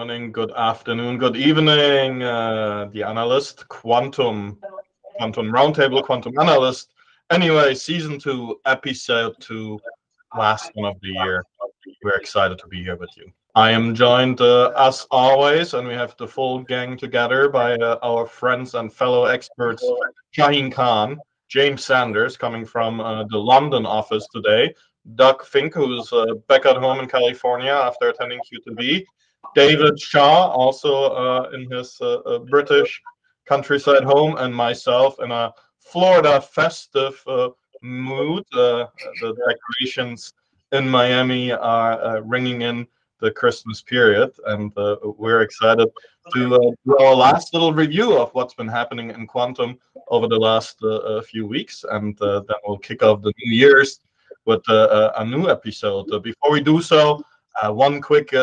morning, good afternoon, good evening, the analyst, Quantum Roundtable, Quantum Analyst. Anyway, Season 2, Episode 2, last one of the year. We're excited to be here with you. I am joined, as always, and we have the full gang together by our friends and fellow experts, Shahin Khan, James Sanders, coming from the London office today, Doug Finke, who's back at home in California after attending Q2B, David Shaw, also in his British countryside home, and myself in a Florida festive mood. The decorations in Miami are ringing in the Christmas period, and we're excited to do our last little review of what's been happening in quantum over the last few weeks, and then we'll kick off the New Year's with a new episode. Before we do so, one quick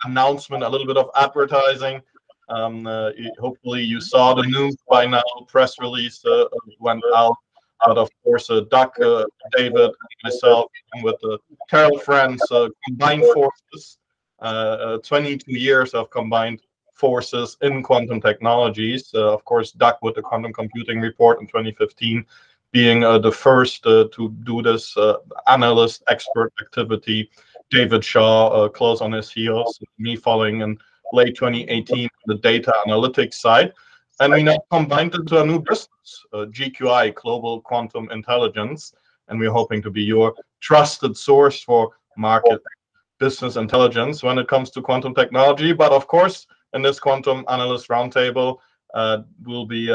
announcement, a little bit of advertising. Hopefully you saw the news by now. Press release went out. But of course, Doug, David, and myself, and with Carol Friends, combined forces, 22 years of combined forces in quantum technologies. Of course, Doug with the quantum computing report in 2015, being the first to do this analyst expert activity. David Shaw close on his heels, me following in late 2018 the data analytics side. And we now combined it into a new business, GQI, Global Quantum Intelligence. And we're hoping to be your trusted source for market business intelligence when it comes to quantum technology. But of course, in this Quantum Analyst Roundtable, we'll be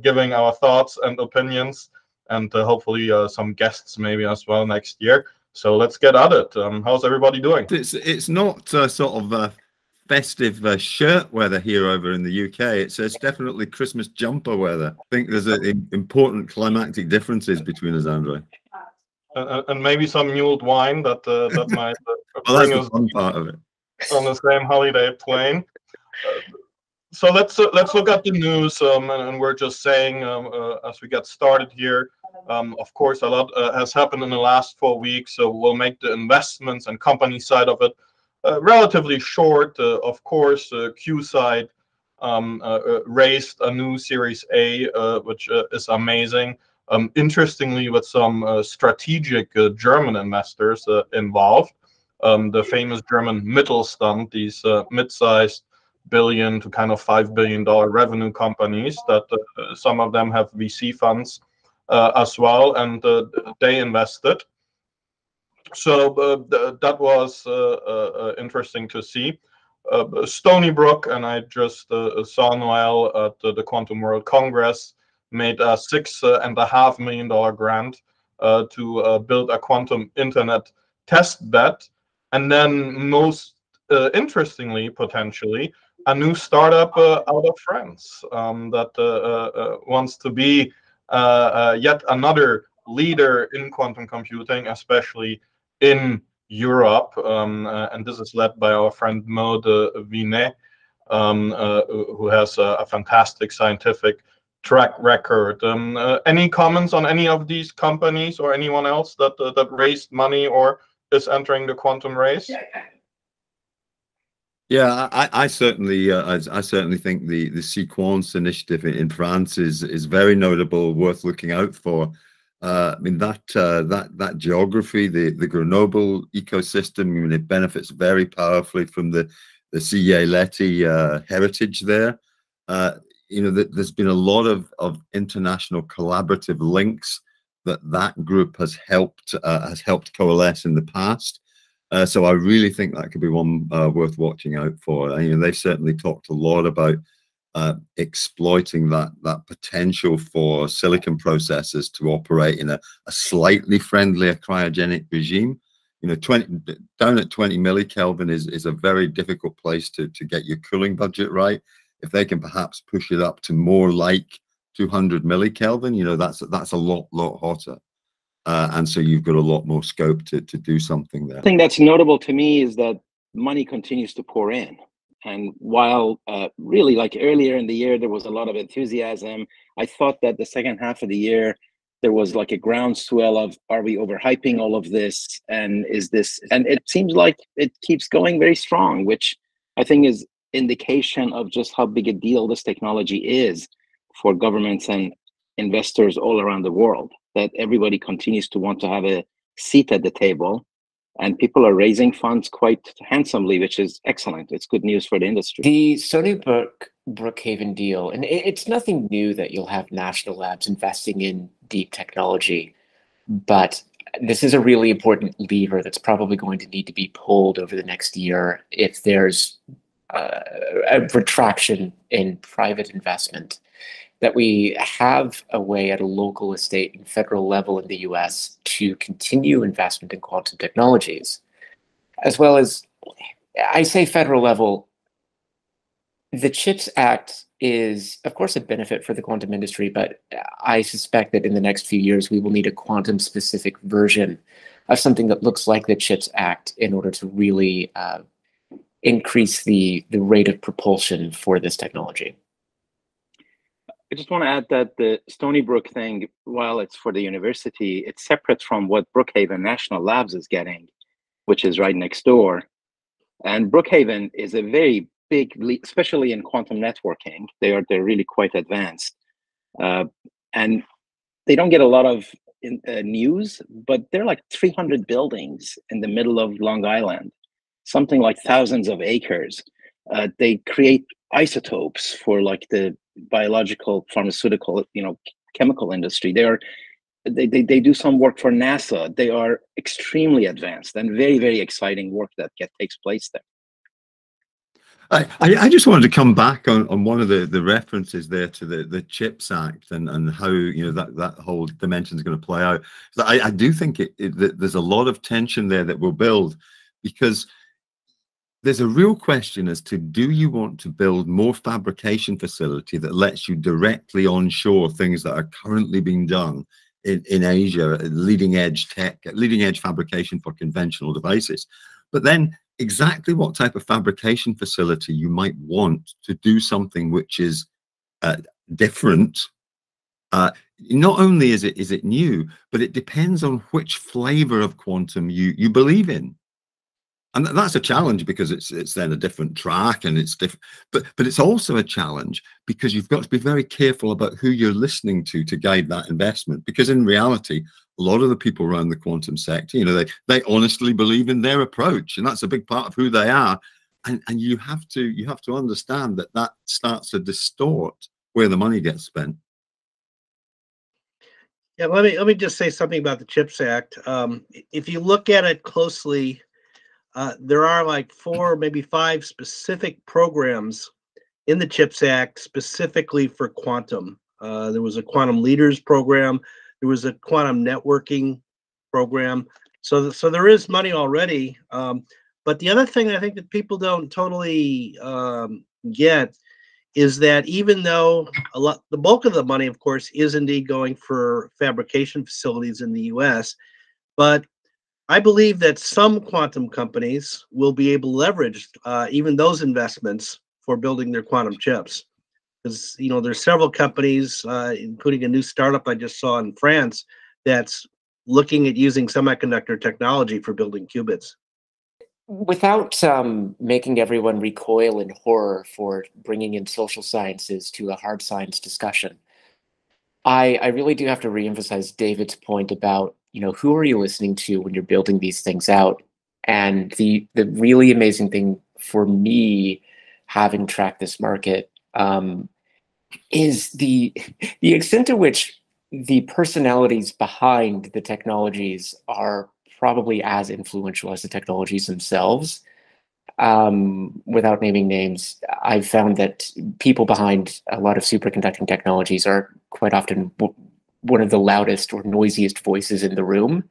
giving our thoughts and opinions, and hopefully some guests maybe as well next year. So let's get at it. How's everybody doing? It's not sort of festive shirt weather here over in the UK. It's definitely Christmas jumper weather. I think there's important climactic differences between us, Andre. And maybe some mulled wine that might well, that's the fun part of it. On the same holiday plane. So let's look at the news, and we're just saying as we get started here. Of course, a lot has happened in the last 4 weeks, so we'll make the investments and company side of it relatively short. Of course, Q side raised a new Series A, which is amazing. Interestingly, with some strategic German investors involved. The famous German Mittelstand, these mid-sized billion to kind of $5 billion revenue companies that some of them have VC funds as well, and they invested. So that was interesting to see. Stony Brook, and I just saw Noel at the Quantum World Congress, made a $6.5 million grant to build a quantum internet test bed. And then most interestingly, potentially, a new startup out of France that wants to be yet another leader in quantum computing, especially in Europe. And this is led by our friend Maud Vinet, who has a fantastic scientific track record. Any comments on any of these companies or anyone else that raised money or is entering the quantum race? Yeah, I certainly think the Sequence initiative in France is very notable, worth looking out for. I mean that geography, the Grenoble ecosystem, I mean, it benefits very powerfully from the CEA-Leti heritage there. You know, there's been a lot of international collaborative links that group has helped coalesce in the past. So I really think that could be one worth watching out for. You know, they've certainly talked a lot about exploiting that potential for silicon processors to operate in a slightly friendlier cryogenic regime. You know, down at 20 millikelvin is a very difficult place to get your cooling budget right. If they can perhaps push it up to more like 200 millikelvin, you know, that's a lot hotter. And so you've got a lot more scope to do something there. The thing that's notable to me is that money continues to pour in. And while really like earlier in the year, there was a lot of enthusiasm, I thought that the second half of the year, there was like a groundswell of, are we overhyping all of this? And is this, and it seems like it keeps going very strong, which I think is indication of just how big a deal this technology is for governments and investors all around the world, that everybody continues to want to have a seat at the table, and people are raising funds quite handsomely, which is excellent. It's good news for the industry. The Stony Brookhaven deal, and it's nothing new that you'll have national labs investing in deep technology, but this is a really important lever that's probably going to need to be pulled over the next year if there's a retraction in private investment, that we have a way at a local, state, and federal level in the US to continue investment in quantum technologies, as well as, I say federal level, the CHIPS Act is, of course, a benefit for the quantum industry, but I suspect that in the next few years, we will need a quantum-specific version of something that looks like the CHIPS Act in order to really increase the rate of propulsion for this technology. I just want to add that the Stony Brook thing, while it's for the university, it's separate from what Brookhaven National Labs is getting, which is right next door. And Brookhaven is a very big leap, especially in quantum networking. They're really quite advanced, and they don't get a lot of news, but they're like 300 buildings in the middle of Long Island, something like thousands of acres. They create isotopes for like the biological, pharmaceutical, chemical industry. They do some work for NASA. They are extremely advanced and very, very exciting work that takes place there. I just wanted to come back on one of the references there to the CHIPS Act and how that whole dimension is going to play out. So I do think that there's a lot of tension there that will build, because there's a real question as to, do you want to build more fabrication facility that lets you directly onshore things that are currently being done in Asia, leading edge tech, leading edge fabrication for conventional devices, but then exactly what type of fabrication facility you might want to do something which is different. Not only is it new, but it depends on which flavor of quantum you believe in. And that's a challenge, because it's then a different track and it's different, but it's also a challenge because you've got to be very careful about who you're listening to guide that investment. Because in reality, a lot of the people around the quantum sector, they honestly believe in their approach, and that's a big part of who they are. And you have to understand that starts to distort where the money gets spent. Yeah, let me just say something about the CHIPS Act. If you look at it closely, there are like 4, maybe 5 specific programs in the CHIPS Act specifically for quantum. There was a quantum leaders program. There was a quantum networking program. So there is money already. But the other thing I think that people don't totally get is that even though the bulk of the money, of course, is indeed going for fabrication facilities in the US, but I believe that some quantum companies will be able to leverage even those investments for building their quantum chips. Because there's several companies, including a new startup I just saw in France, that's looking at using semiconductor technology for building qubits. Without making everyone recoil in horror for bringing in social sciences to a hard science discussion, I really do have to reemphasize David's point about, who are you listening to when you're building these things out? And the really amazing thing for me, having tracked this market, is the extent to which the personalities behind the technologies are probably as influential as the technologies themselves. Without naming names, I've found that people behind a lot of superconducting technologies are quite often one of the loudest or noisiest voices in the room.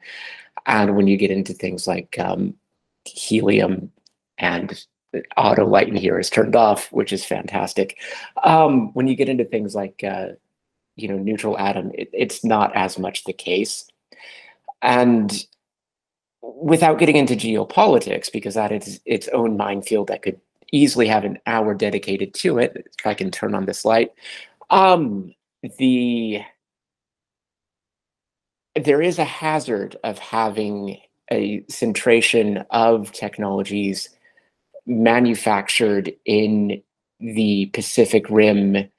And when you get into things like helium, and auto light in here is turned off, which is fantastic. When you get into things like neutral atom, it's not as much the case. And without getting into geopolitics, because that is its own minefield that could easily have an hour dedicated to it, if I can turn on this light, there is a hazard of having a centration of technologies manufactured in the Pacific Rim,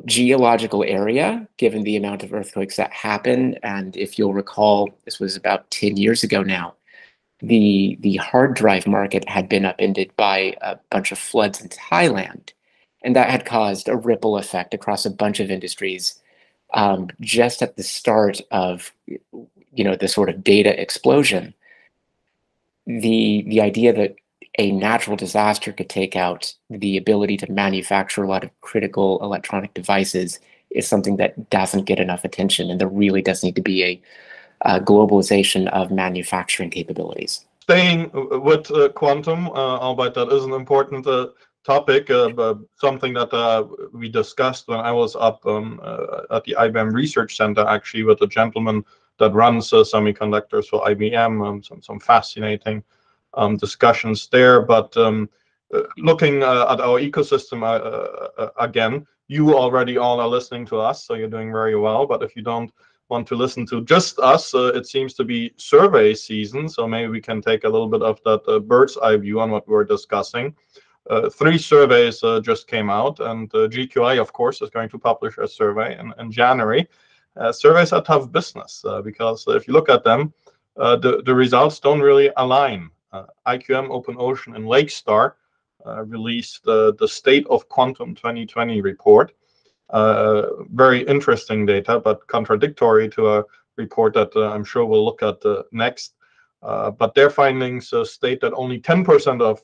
geological area, given the amount of earthquakes that happen. And if you'll recall, this was about 10 years ago now, the hard drive market had been upended by a bunch of floods in Thailand. And that had caused a ripple effect across a bunch of industries just at the start of, the sort of data explosion. The idea that a natural disaster could take out the ability to manufacture a lot of critical electronic devices is something that doesn't get enough attention. And there really does need to be a globalization of manufacturing capabilities. Staying with quantum, albeit that is an important topic, but something that we discussed when I was up at the IBM Research Center, actually, with a gentleman that runs semiconductors for IBM, some fascinating discussions there. But looking at our ecosystem again, you already all are listening to us, so you're doing very well. But if you don't want to listen to just us, it seems to be survey season, so maybe we can take a little bit of that bird's eye view on what we're discussing. 3 surveys just came out, and GQI, of course, is going to publish a survey in January. Surveys are tough business because if you look at them, the results don't really align. IQM, OpenOcean, and Lakestar released the State of Quantum 2020 report. Very interesting data, but contradictory to a report that I'm sure we'll look at next. But their findings state that only 10% of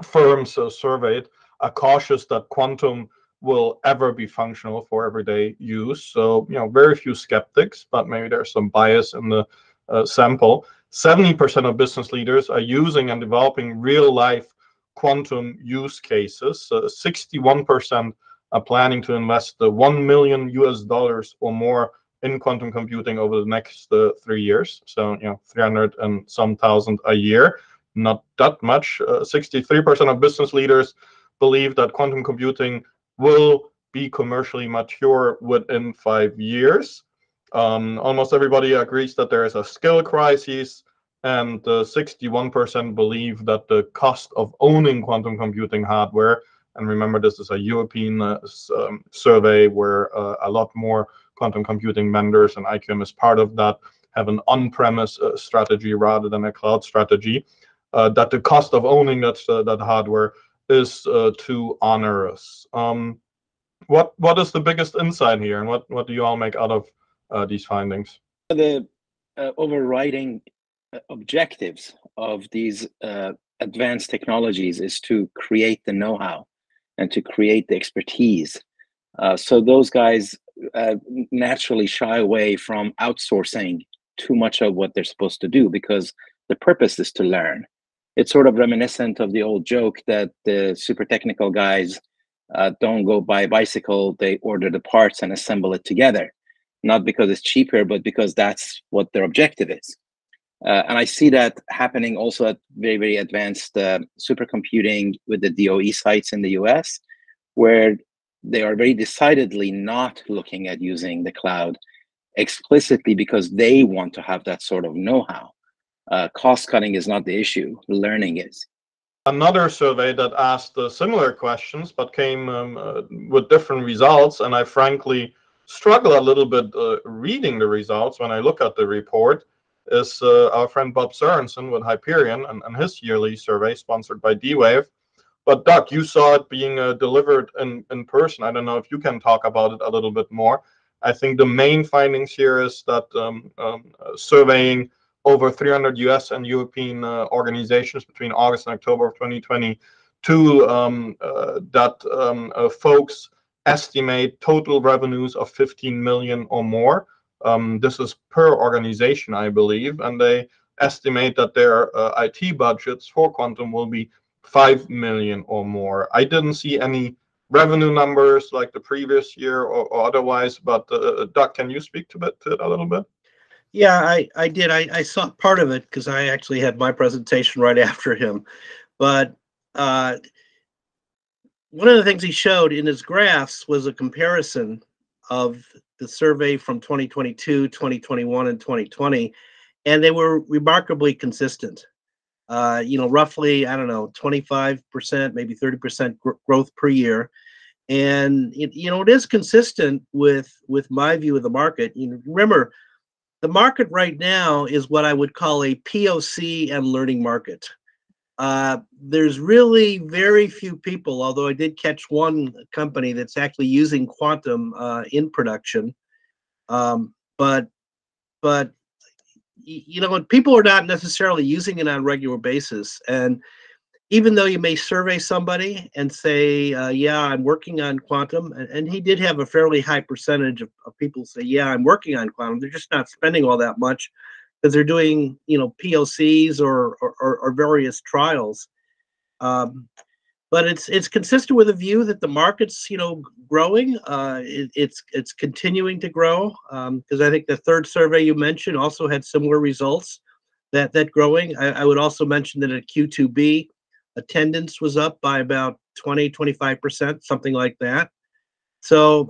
firms surveyed are cautious that quantum will ever be functional for everyday use. So, very few skeptics, but maybe there's some bias in the sample. 70% of business leaders are using and developing real-life quantum use cases. 61% are planning to invest $1 million or more in quantum computing over the next 3 years. So, 300 and some thousand a year. Not that much. 63% of business leaders believe that quantum computing will be commercially mature within 5 years. Almost everybody agrees that there is a skill crisis, and 61% believe that the cost of owning quantum computing hardware, and remember this is a European survey where a lot more quantum computing vendors, and IQM is part of that, have an on-premise strategy rather than a cloud strategy, that the cost of owning that hardware is too onerous. What is the biggest insight here, and what do you all make out of these findings? The overriding objectives of these advanced technologies is to create the know-how and to create the expertise. So those guys naturally shy away from outsourcing too much of what they're supposed to do, because the purpose is to learn. It's sort of reminiscent of the old joke that the super technical guys don't go buy a bicycle, they order the parts and assemble it together. Not because it's cheaper, but because that's what their objective is. And I see that happening also at very, very advanced supercomputing with the DOE sites in the US, where they are very decidedly not looking at using the cloud explicitly because they want to have that sort of know-how. Cost cutting is not the issue, learning is. Another survey that asked similar questions but came with different results, and I frankly struggle a little bit reading the results when I look at the report, is our friend Bob Sørensen with Hyperion and his yearly survey sponsored by D-Wave. But Doug, you saw it being delivered in person. I don't know if you can talk about it a little bit more. I think the main findings here is that surveying over 300 US and European organizations between August and October of 2022, folks estimate total revenues of 15 million or more. This is per organization, I believe, and they estimate that their IT budgets for quantum will be 5 million or more. I didn't see any revenue numbers like the previous year or otherwise, but Doug, can you speak to it a little bit? Yeah, I did. I saw part of it because I actually had my presentation right after him. But one of the things he showed in his graphs was a comparison of the survey from 2022, 2021, and 2020, and they were remarkably consistent. roughly, I don't know, 25%, maybe 30% growth per year. And it is consistent with my view of the market. Remember, the market right now is what I would call a POC and learning market. There's really very few people, although I did catch one company that's actually using quantum in production. But people are not necessarily using it on a regular basis. And even though you may survey somebody and say, yeah, I'm working on quantum, and he did have a fairly high percentage of people say, yeah, I'm working on quantum. They're just not spending all that much because they're doing, POCs or various trials. But it's consistent with a view that the market's, growing. It's continuing to grow because I think the third survey you mentioned also had similar results that growing. I would also mention that at Q2B, attendance was up by about 20-25%, something like that. So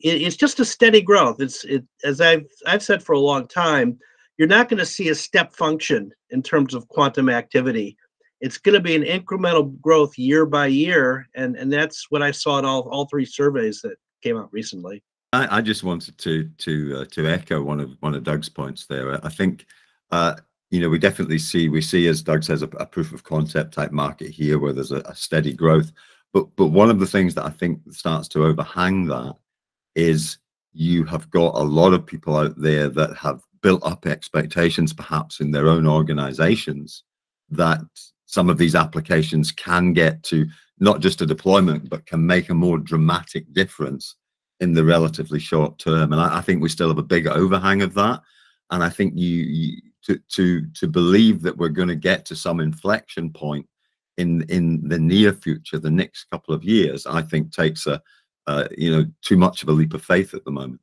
it's just a steady growth. As I've said for a long time, you're not going to see a step function in terms of quantum activity. It's going to be an incremental growth year by year, and that's what I saw in all three surveys that came out recently. I just wanted to echo one of Doug's points there. I think we definitely see, as Doug says, a proof of concept type market here where there's a steady growth. But one of the things that I think starts to overhang that is you have got a lot of people out there that have built up expectations, perhaps in their own organizations, that some of these applications can get to not just a deployment, but can make a more dramatic difference in the relatively short term. And I think we still have a big overhang of that. And I think to believe that we're going to get to some inflection point in the near future, the next couple of years, I think takes too much of a leap of faith at the moment.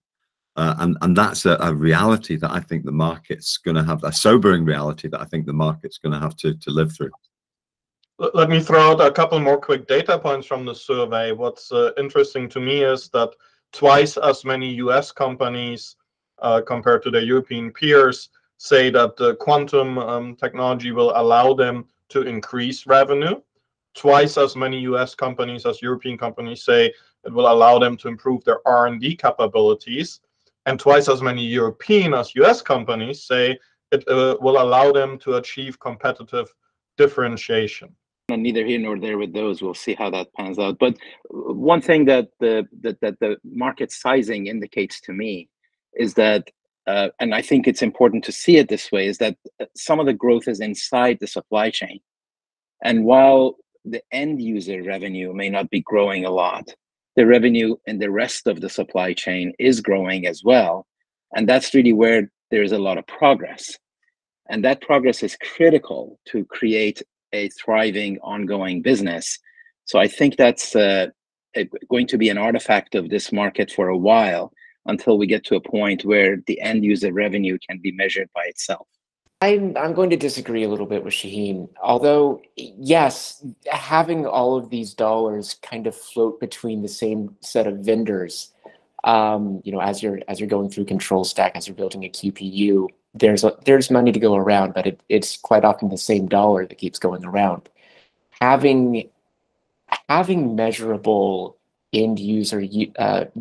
And that's a reality that I think the market's going to have, a sobering reality that I think the market's going to have to live through. Let me throw out a couple more quick data points from the survey. What's interesting to me is that twice as many US companies compared to their European peers say that the quantum technology will allow them to increase revenue. Twice as many US companies as European companies say it will allow them to improve their R&D capabilities. And twice as many European as US companies say it will allow them to achieve competitive differentiation. And neither here nor there with those. We'll see how that pans out. But one thing that the market sizing indicates to me is that, and I think it's important to see it this way, is that some of the growth is inside the supply chain. And while the end user revenue may not be growing a lot, the revenue in the rest of the supply chain is growing as well. And that's really where there's a lot of progress. And that progress is critical to create a thriving, ongoing business. So I think that's going to be an artifact of this market for a while until we get to a point where the end user revenue can be measured by itself. I'm going to disagree a little bit with Shahin. Although, yes, having all of these dollars kind of float between the same set of vendors, as you're going through control stack, as you're building a QPU, there's money to go around, but it's quite often the same dollar that keeps going around. Having measurable end user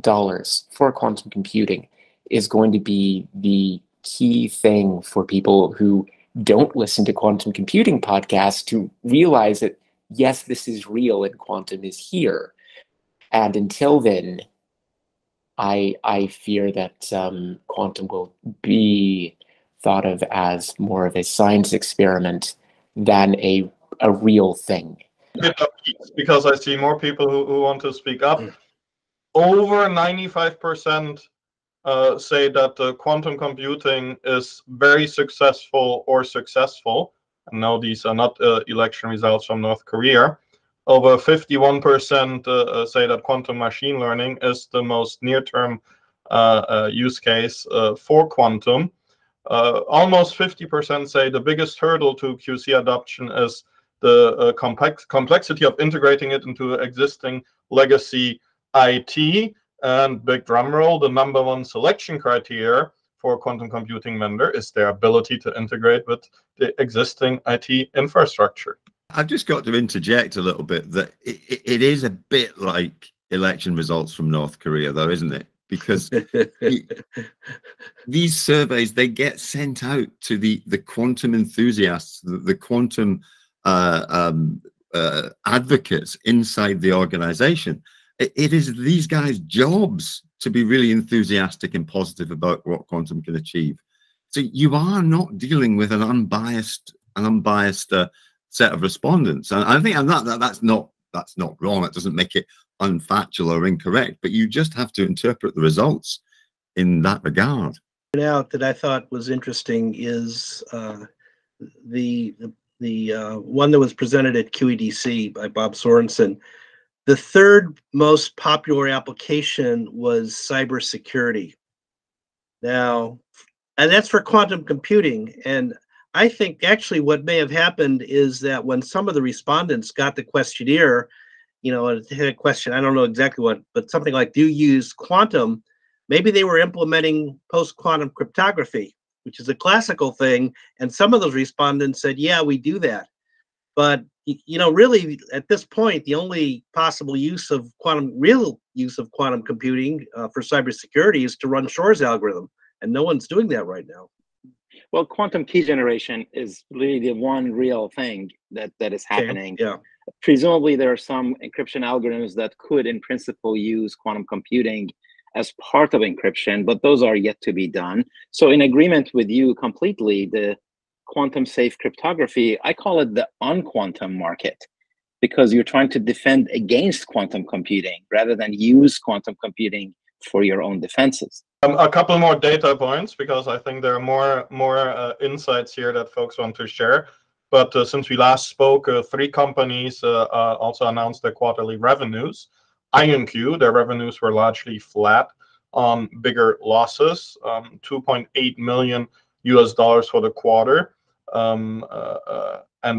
dollars for quantum computing is going to be the key thing for people who don't listen to quantum computing podcasts to realize that, yes, this is real and quantum is here. And until then, I fear that quantum will be thought of as more of a science experiment than a real thing. Because I see more people who want to speak up. Over 95% say that quantum computing is very successful or successful. And no, these are not election results from North Korea. Over 51% say that quantum machine learning is the most near-term use case for quantum. Almost 50% say the biggest hurdle to QC adoption is the complexity of integrating it into existing legacy IT. And big drum roll, the #1 selection criteria for a quantum computing vendor is their ability to integrate with the existing IT infrastructure. I've just got to interject a little bit that it is a bit like election results from North Korea, though, isn't it? Because these surveys, they get sent out to the quantum enthusiasts, the quantum advocates inside the organization. It is these guys' jobs to be really enthusiastic and positive about what quantum can achieve. So you are not dealing with an unbiased set of respondents, and I think that's not wrong. It doesn't make it unfactual or incorrect, but you just have to interpret the results in that regard. Out that I thought was interesting is the one that was presented at QEDC by Bob Sorensen. The third most popular application was cybersecurity. Now, and that's for quantum computing. And I think actually what may have happened is that when some of the respondents got the questionnaire, you know, it had a question, I don't know exactly what, but something like, do you use quantum? Maybe they were implementing post-quantum cryptography, which is a classical thing. And some of those respondents said, yeah, we do that. But, you know, really at this point, the only possible use of real use of quantum computing for cybersecurity is to run Shor's algorithm. And no one's doing that right now. Well, quantum key generation is really the one real thing that is happening. Okay. Yeah. Presumably, there are some encryption algorithms that could, in principle, use quantum computing as part of encryption, but those are yet to be done. So in agreement with you completely, the quantum safe cryptography, I call it the unquantum market, because you're trying to defend against quantum computing rather than use quantum computing for your own defenses. A couple more data points, because I think there are more insights here that folks want to share. But since we last spoke, 3 companies also announced their quarterly revenues. IonQ, their revenues were largely flat on bigger losses, $2.8 million for the quarter, and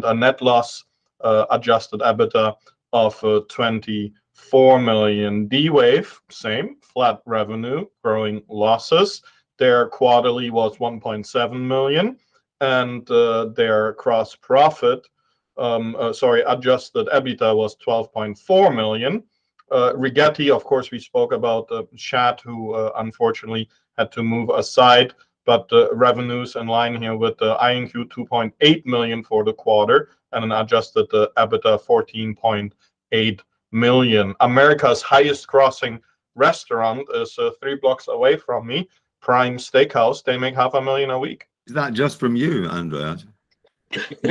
a net loss adjusted EBITDA of 24 million. D-Wave, same, flat revenue, growing losses. Their quarterly was 1.7 million, and their gross profit, adjusted EBITDA was 12.4 million. Rigetti, of course, we spoke about Shad, who unfortunately had to move aside, but revenues in line here with IonQ, 2.8 million for the quarter, and an adjusted EBITDA 14.8 million. America's highest grossing restaurant is 3 blocks away from me, Prime Steakhouse. They make $500,000 a week. Is that just from you, Andrea?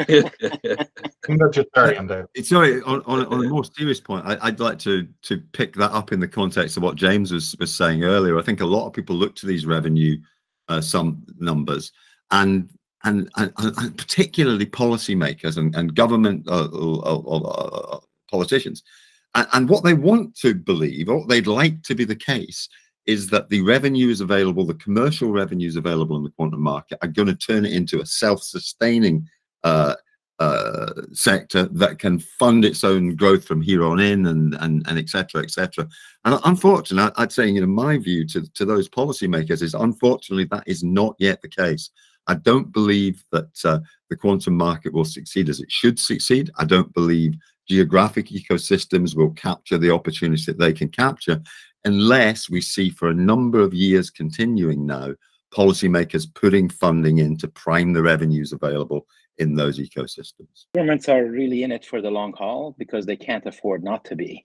I'm vegetarian, Dave. Sorry, on a more serious point, I'd like to pick that up in the context of what James was saying earlier. I think a lot of people look to these revenue some numbers, and particularly policymakers and government politicians, and what they want to believe, or what they'd like to be the case, is that the revenues available, the commercial revenues available in the quantum market, are going to turn it into a self-sustaining sector that can fund its own growth from here on in, and et cetera, et cetera. And unfortunately, I'd say, my view to those policymakers is, unfortunately, that is not yet the case. I don't believe that the quantum market will succeed as it should succeed. I don't believe geographic ecosystems will capture the opportunities that they can capture, unless we see, for a number of years continuing now, policymakers putting funding in to prime the revenues available in those ecosystems. Governments are really in it for the long haul because they can't afford not to be.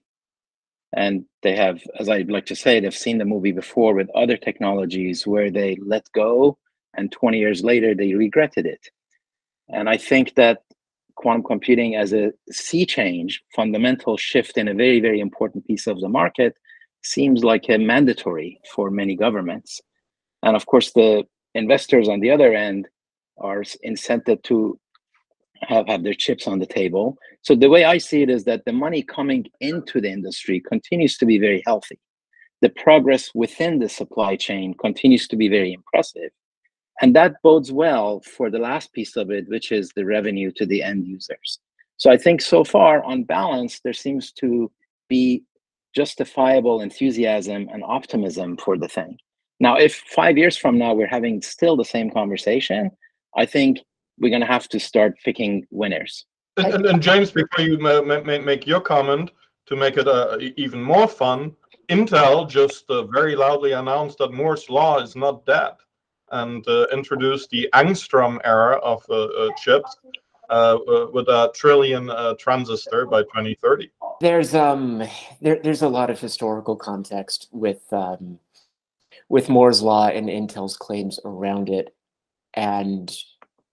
And they have, as I like to say, they've seen the movie before with other technologies where they let go and 20 years later they regretted it. And I think that quantum computing as a sea change, fundamental shift in a very, very important piece of the market, seems like a mandatory for many governments. And of course, the investors on the other end are incented to have their chips on the table. So the way I see it is that the money coming into the industry continues to be very healthy. The progress within the supply chain continues to be very impressive. And that bodes well for the last piece of it, which is the revenue to the end users. So I think so far, on balance, there seems to be justifiable enthusiasm and optimism for the thing. Now, if 5 years from now we're having still the same conversation, I think we're going to have to start picking winners. And James, before you make your comment, to make it even more fun, Intel just very loudly announced that Moore's law is not dead, and introduced the angstrom era of chips with a trillion transistor by 2030. There's a lot of historical context with Moore's law and Intel's claims around it, and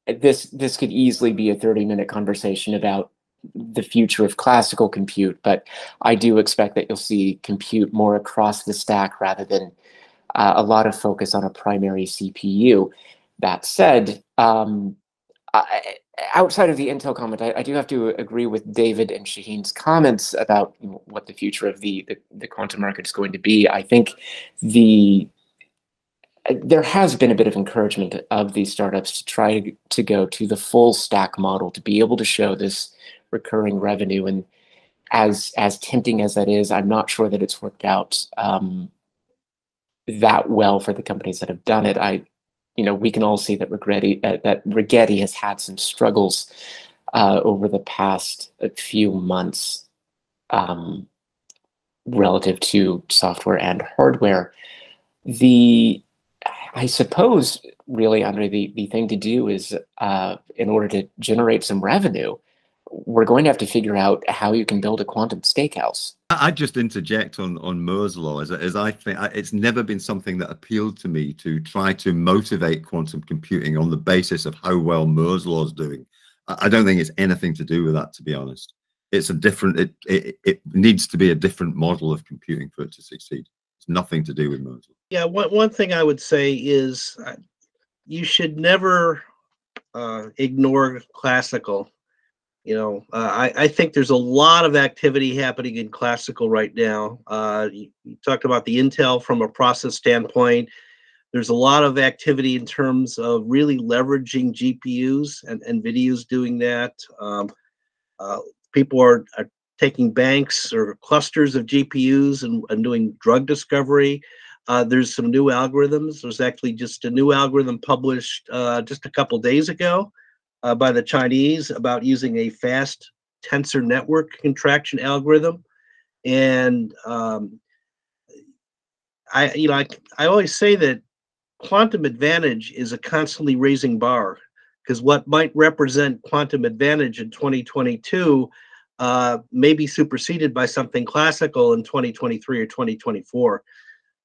this could easily be a 30-minute conversation about the future of classical compute, but I do expect that you'll see compute more across the stack rather than a lot of focus on a primary CPU. That said, outside of the Intel comment, I do have to agree with David and Shahin's comments about what the future of the quantum market is going to be. I think there has been a bit of encouragement of these startups to try to go to the full stack model, to be able to show this recurring revenue. And as tempting as that is, I'm not sure that it's worked out that well for the companies that have done it. We can all see that Rigetti has had some struggles over the past few months relative to software and hardware. I suppose, really, Andre, the thing to do is, in order to generate some revenue, we're going to have to figure out how you can build a quantum steakhouse. I'd just interject on Moore's law, as I think it's never been something that appealed to me to try to motivate quantum computing on the basis of how well Moore's law is doing. I don't think it's anything to do with that, to be honest. It's a different, it needs to be a different model of computing for it to succeed. It's nothing to do with Moore's law. Yeah, one thing I would say is you should never ignore classical. I think there's a lot of activity happening in classical right now. You talked about the Intel from a process standpoint. There's a lot of activity in terms of really leveraging GPUs, and NVIDIA's doing that. People are taking banks or clusters of GPUs and doing drug discovery. There's some new algorithms. There's actually just a new algorithm published just a couple days ago by the Chinese about using a fast tensor network contraction algorithm. And I always say that quantum advantage is a constantly raising bar, because what might represent quantum advantage in 2022 may be superseded by something classical in 2023 or 2024.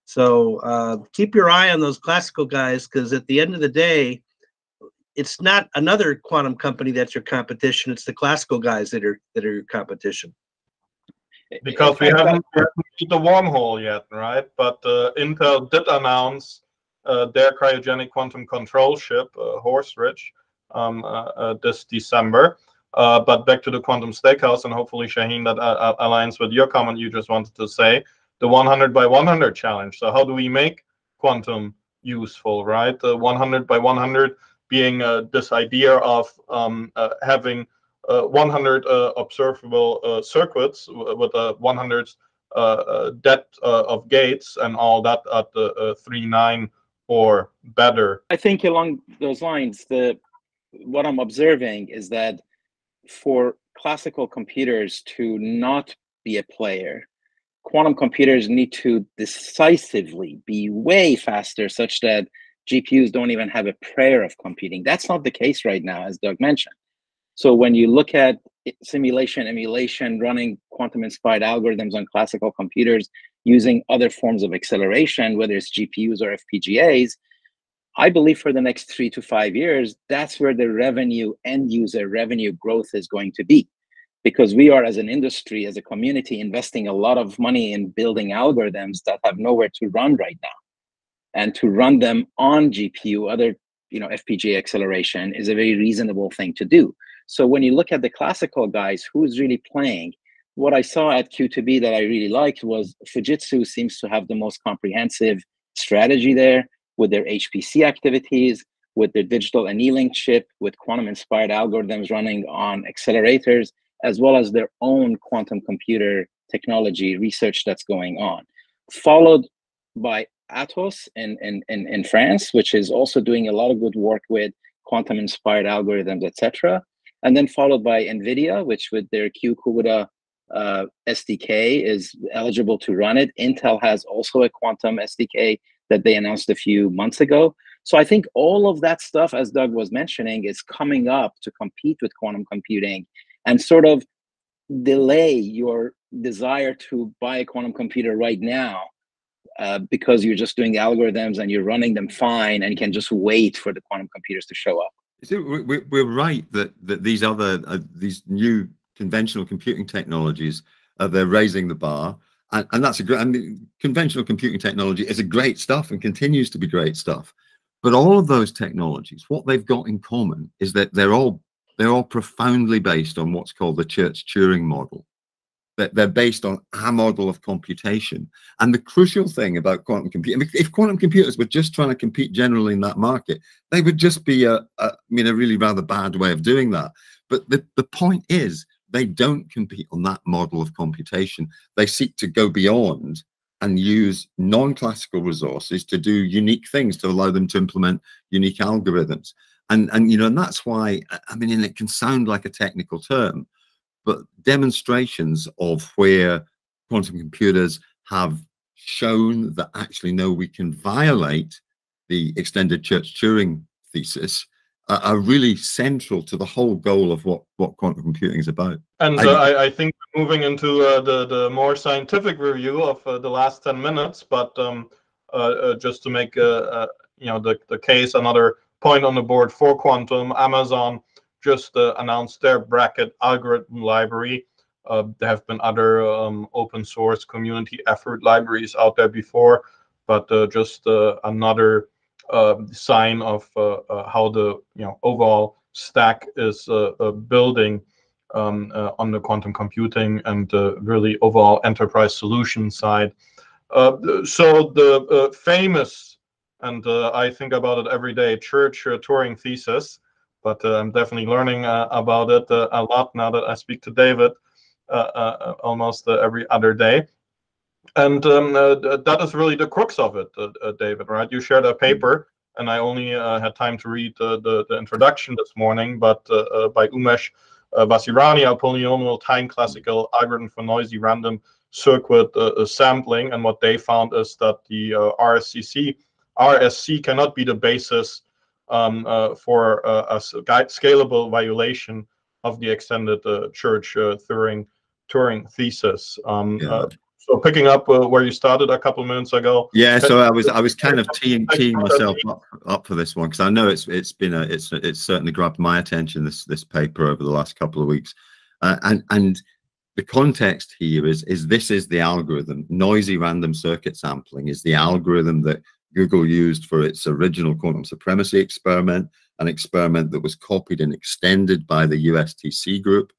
So keep your eye on those classical guys, because at the end of the day, it's not another quantum company that's your competition. It's the classical guys that are your competition. Because we haven't hit the wormhole yet, right? But Intel did announce their cryogenic quantum control chip, Horse Ridge, this December. But back to the quantum steakhouse, and hopefully, Shahin, that aligns with your comment you just wanted to say, the 100 by 100 challenge. So how do we make quantum useful, right? The 100 by 100 being this idea of having 100 observable circuits with a 100 depth of gates and all that at the 3.9 or better. I think along those lines, what I'm observing is that for classical computers to not be a player, quantum computers need to decisively be way faster, such that GPUs don't even have a prayer of competing. That's not the case right now, as Doug mentioned. So when you look at simulation, emulation, running quantum-inspired algorithms on classical computers using other forms of acceleration, whether it's GPUs or FPGAs, I believe for the next 3 to 5 years, that's where the revenue, end user revenue growth is going to be. Because we are, as an industry, as a community, investing a lot of money in building algorithms that have nowhere to run right now. And to run them on GPU, other FPGA acceleration, is a very reasonable thing to do. So when you look at the classical guys, who's really playing, what I saw at Q2B that I really liked was Fujitsu seems to have the most comprehensive strategy there, with their HPC activities, with their digital annealing chip, with quantum-inspired algorithms running on accelerators, as well as their own quantum computer technology research that's going on, followed by Atos in France, which is also doing a lot of good work with quantum-inspired algorithms, etc. And then followed by NVIDIA, which with their QCUDA SDK is eligible to run it. Intel has also a quantum SDK that they announced a few months ago. So I think all of that stuff, as Doug was mentioning, is coming up to compete with quantum computing and sort of delay your desire to buy a quantum computer right now because you're just doing the algorithms and you're running them fine and can just wait for the quantum computers to show up. So we're right that these these new conventional computing technologies, they're raising the bar, and that's a great. I mean, conventional computing technology is a great stuff and continues to be great stuff. But all of those technologies, what they've got in common is that they're all profoundly based on what's called the Church-Turing model. They're based on a model of computation. And the crucial thing about quantum computing, if quantum computers were just trying to compete generally in that market, they would just be a really rather bad way of doing that. But the point is, they don't compete on that model of computation. They seek to go beyond and use non-classical resources to do unique things, to allow them to implement unique algorithms. And that's why, I mean, and it can sound like a technical term, but demonstrations of where quantum computers have shown that actually, no, we can violate the extended Church-Turing thesis are really central to the whole goal of what quantum computing is about. And I think moving into the more scientific review of the last 10 minutes, but just to make the case, another point on the board for quantum, Amazon just announced their bracket algorithm library. There have been other open source community effort libraries out there before, but just another sign of how the overall stack is building on the quantum computing and really overall enterprise solution side. So the famous, and I think about it every day, Church-Turing thesis, but I'm definitely learning about it a lot now that I speak to David almost every other day. And that is really the crux of it, David, right? You shared a paper, and I only had time to read the introduction this morning, but by Umesh Basirani, a polynomial time classical algorithm for noisy random circuit sampling. And what they found is that the RSC cannot be the basis for a scalable violation of the extended Church-Turing thesis. So picking up where you started a couple minutes ago. Yeah, so I was kind of teeing myself up for this one, because I know it's certainly grabbed my attention, this paper, over the last couple of weeks, and the context here is this is the algorithm. Noisy random circuit sampling is the algorithm that Google used for its original quantum supremacy experiment, an experiment that was copied and extended by the USTC group.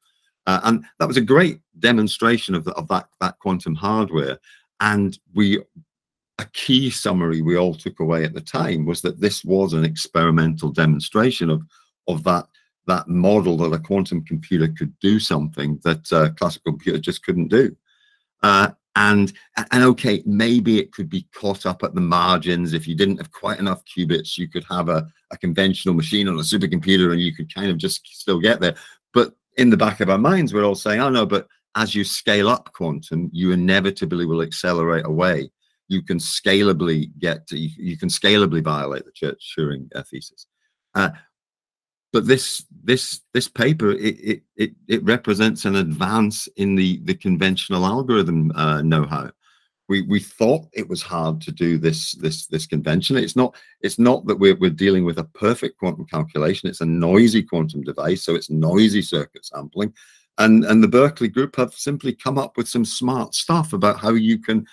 And that was a great demonstration of that quantum hardware. And a key summary we all took away at the time was that this was an experimental demonstration of that model that a quantum computer could do something that classical computers just couldn't do. And okay, maybe it could be caught up at the margins. If you didn't have quite enough qubits, you could have a conventional machine on a supercomputer and you could kind of just still get there. But in the back of our minds, we're all saying, oh no, but as you scale up quantum, you inevitably will accelerate away. You can scalably violate the Church-Turing thesis. But this paper, it represents an advance in the conventional algorithm know-how. We thought it was hard to do this convention. It's not that we're dealing with a perfect quantum calculation. It's a noisy quantum device, so it's noisy circuit sampling. And the Berkeley group have simply come up with some smart stuff about how you can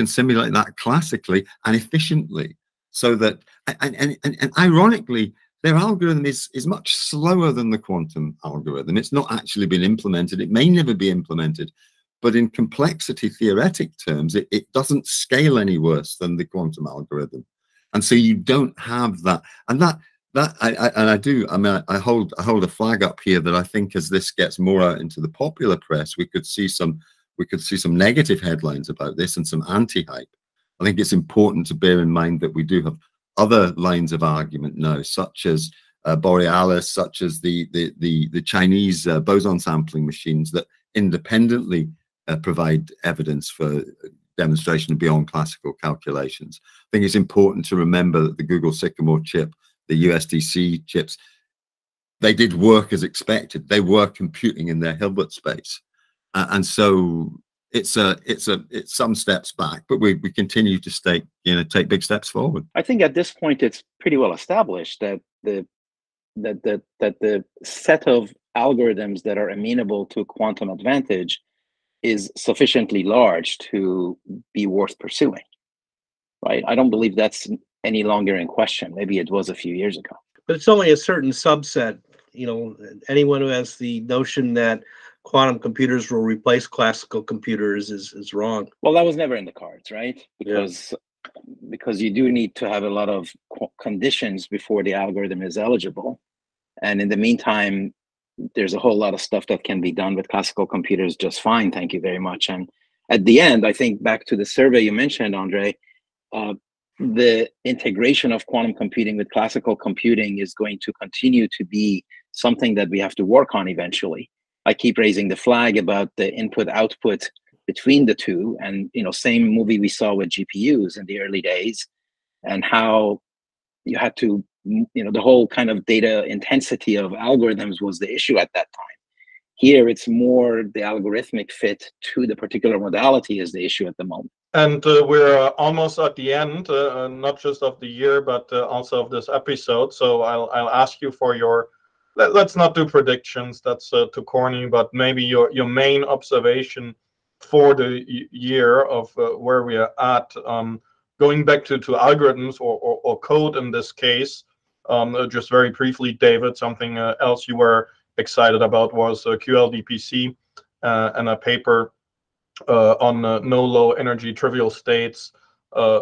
simulate that classically and efficiently, so that and ironically, their algorithm is much slower than the quantum algorithm. It's not actually been implemented. It may never be implemented. But in complexity theoretic terms, it doesn't scale any worse than the quantum algorithm. And so you don't have that. And I hold a flag up here that I think as this gets more out into the popular press, we could see some negative headlines about this and some anti-hype I think it's important to bear in mind that we do have other lines of argument now, such as Borealis, such as the Chinese boson sampling machines that independently provide evidence for demonstration beyond classical calculations. I think it's important to remember that the Google Sycamore chip, the USDC chips, they did work as expected. They were computing in their Hilbert space, and so it's some steps back, but we continue to take big steps forward. I think at this point it's pretty well established that the set of algorithms that are amenable to quantum advantage is sufficiently large to be worth pursuing, right? I don't believe that's any longer in question. Maybe it was a few years ago. But it's only a certain subset. You know, anyone who has the notion that quantum computers will replace classical computers is wrong. Well, that was never in the cards, right? Because you do need to have a lot of conditions before the algorithm is eligible. And in the meantime, there's a whole lot of stuff that can be done with classical computers just fine. Thank you very much. And at the end, I think back to the survey you mentioned, Andre, the integration of quantum computing with classical computing is going to continue to be something that we have to work on eventually. I keep raising the flag about the input-output between the two, and same movie we saw with GPUs in the early days, and how you had to, the whole kind of data intensity of algorithms was the issue at that time. Here, it's more the algorithmic fit to the particular modality is the issue at the moment. And we're almost at the end, not just of the year, but also of this episode. So I'll ask you for your, let's not do predictions, that's too corny, but maybe your main observation for the year of where we are at, going back to algorithms or code in this case. Just very briefly, David, something else you were excited about was QLDPC and a paper on no low energy trivial states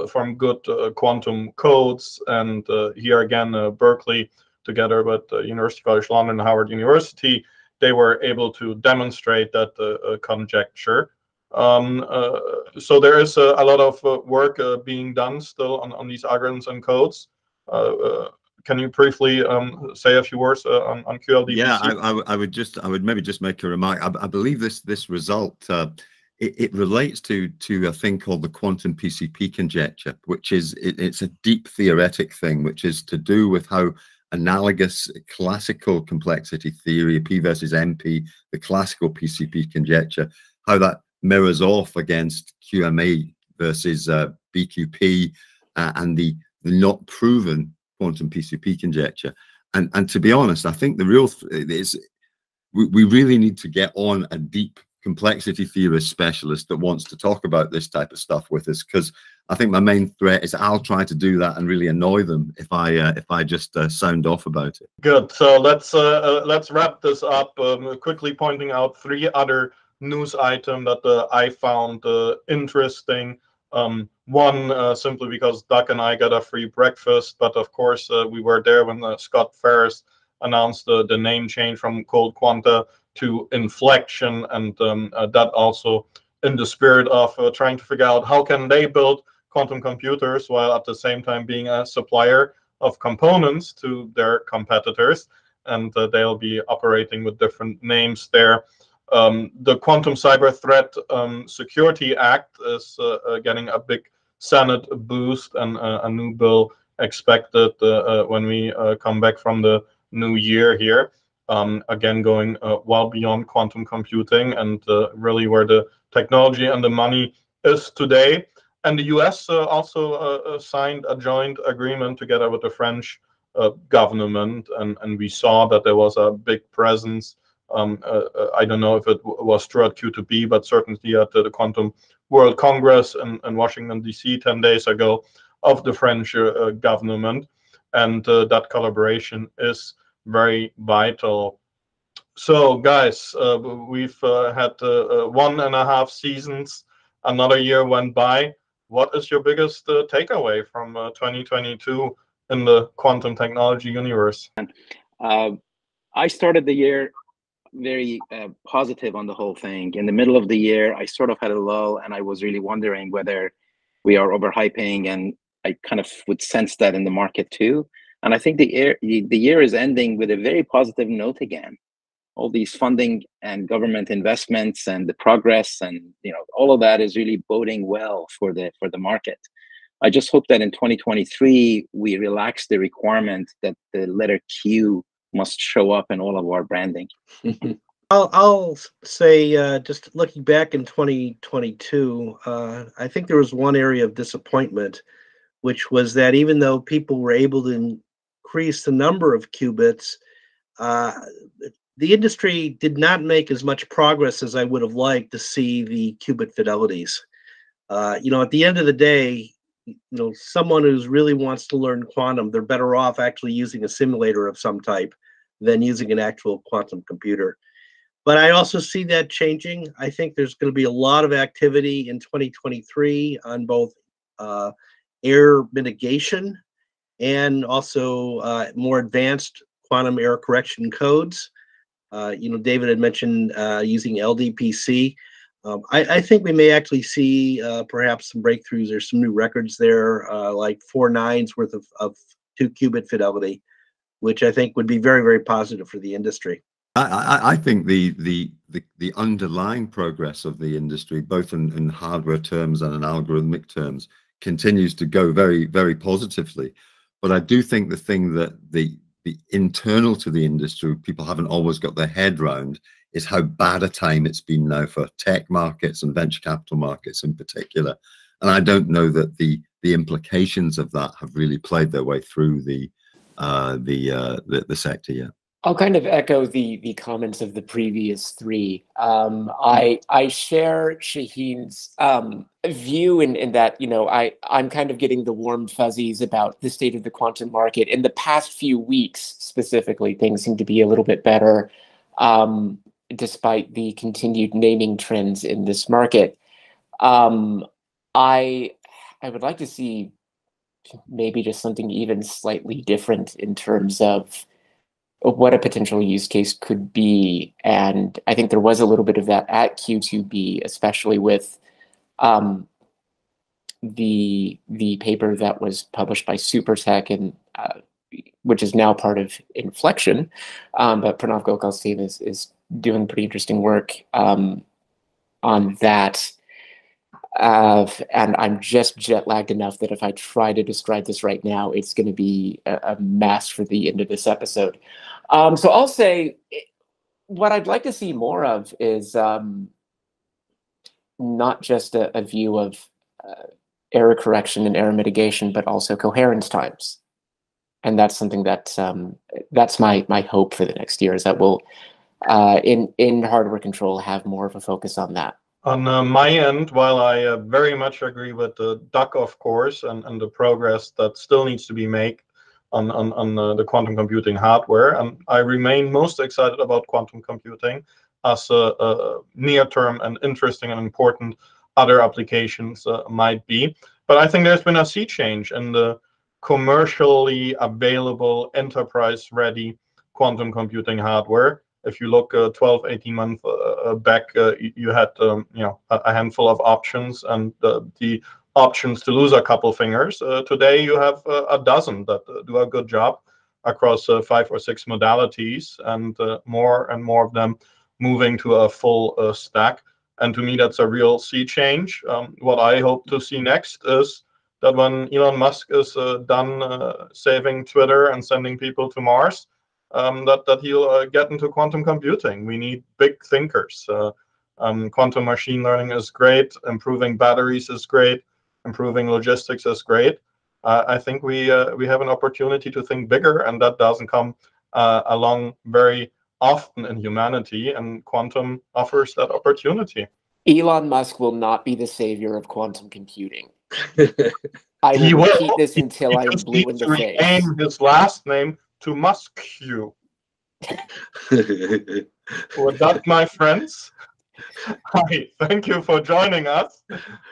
from good quantum codes. And here again, Berkeley, together with University College London and Howard University, they were able to demonstrate that conjecture. So there is a lot of work being done still on these algorithms and codes. Can you briefly say a few words on QLDPC? Yeah, I would maybe just make a remark. I believe this result it relates to a thing called the quantum PCP conjecture, which is it's a deep theoretic thing, which is to do with how analogous classical complexity theory, P versus NP, the classical PCP conjecture, how that mirrors off against QMA versus BQP and the not proven quantum PCP conjecture. And to be honest, I think the real is we really need to get on a deep complexity theorist specialist that wants to talk about this type of stuff with us, because I think my main threat is I'll try to do that and really annoy them if I just sound off about it. Good. So let's wrap this up, quickly pointing out 3 other news items that I found interesting. One, simply because Doug and I got a free breakfast, but of course we were there when Scott Ferris announced the name change from Cold Quanta to Inflection, and that also in the spirit of trying to figure out how can they build quantum computers while at the same time being a supplier of components to their competitors, and they'll be operating with different names there. The Quantum Cyber Threat Security Act is getting a big Senate boost, and a new bill expected when we come back from the new year here. Again, going well beyond quantum computing and really where the technology and the money is today. And the US also signed a joint agreement together with the French government, and we saw that there was a big presence. I don't know if it was true at Q2B, but certainly at the Quantum World Congress in Washington, D.C. 10 days ago of the French government. And that collaboration is very vital. So, guys, we've had 1.5 seasons. Another year went by. What is your biggest takeaway from 2022 in the quantum technology universe? I started the year very positive on the whole thing. In the middle of the year, I sort of had a lull, and I was really wondering whether we are overhyping, and I kind of would sense that in the market too. And I think the year is ending with a very positive note again. All these funding and government investments and the progress, and all of that is really boding well for the market. I just hope that in 2023 we relax the requirement that the letter Q must show up in all of our branding. I'll say, just looking back in 2022, I think there was one area of disappointment, which was that even though people were able to increase the number of qubits, the industry did not make as much progress as I would have liked to see the qubit fidelities. At the end of the day, someone who really wants to learn quantum, they're better off actually using a simulator of some type than using an actual quantum computer. But I also see that changing. I think there's going to be a lot of activity in 2023 on both error mitigation and also more advanced quantum error correction codes. David had mentioned using LDPC. I think we may actually see perhaps some breakthroughs. There's some new records there, like 4 nines worth of 2-qubit fidelity, which I think would be very, very positive for the industry. I think the underlying progress of the industry, both in hardware terms and in algorithmic terms, continues to go very, very positively. But I do think the thing that the internal to the industry, people haven't always got their head round, is how bad a time it's been now for tech markets and venture capital markets in particular. And I don't know that the implications of that have really played their way through the sector yet. I'll kind of echo the comments of the previous three. I share Shahin's view in that, I'm kind of getting the warm fuzzies about the state of the quantum market. In the past few weeks, specifically, things seem to be a little bit better, despite the continued naming trends in this market. I would like to see maybe just something even slightly different in terms of what a potential use case could be. And I think there was a little bit of that at Q2B, especially with the paper that was published by Supertech, and which is now part of Inflection. But Pranav Gokhal's team is doing pretty interesting work on that. And I'm just jet lagged enough that if I try to describe this right now, it's going to be a mess for the end of this episode. So I'll say what I'd like to see more of is not just a view of error correction and error mitigation, but also coherence times. And that's something that that's my hope for the next year, is that we'll in hardware control have more of a focus on that. On my end, while I very much agree with Doug, of course, and the progress that still needs to be made on the quantum computing hardware, and I remain most excited about quantum computing as a near-term and interesting and important other applications might be. But I think there's been a sea change in the commercially available, enterprise-ready quantum computing hardware. If you look 12, 18 months back, you had a handful of options, and the options to lose a couple fingers. Today you have a dozen that do a good job across 5 or 6 modalities, and more of them moving to a full stack. And to me, that's a real sea change. What I hope to see next is that when Elon Musk is done saving Twitter and sending people to Mars, that he'll get into quantum computing. We need big thinkers. Quantum machine learning is great. Improving batteries is great. Improving logistics is great. I think we have an opportunity to think bigger, and that doesn't come along very often in humanity, and quantum offers that opportunity. Elon Musk will not be the savior of quantum computing. I will repeat this until I am blue in the face. Rename his last name to Musk. With that, my friends, hi, thank you for joining us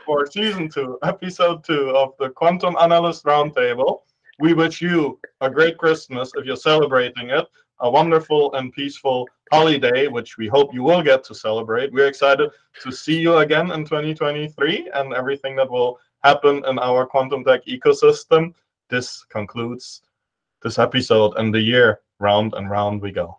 for Season 2, Episode 2 of the Quantum Analyst Roundtable. We wish you a great Christmas if you're celebrating it, a wonderful and peaceful holiday, which we hope you will get to celebrate. We're excited to see you again in 2023 and everything that will happen in our quantum tech ecosystem. This concludes this episode, and the year round and round we go.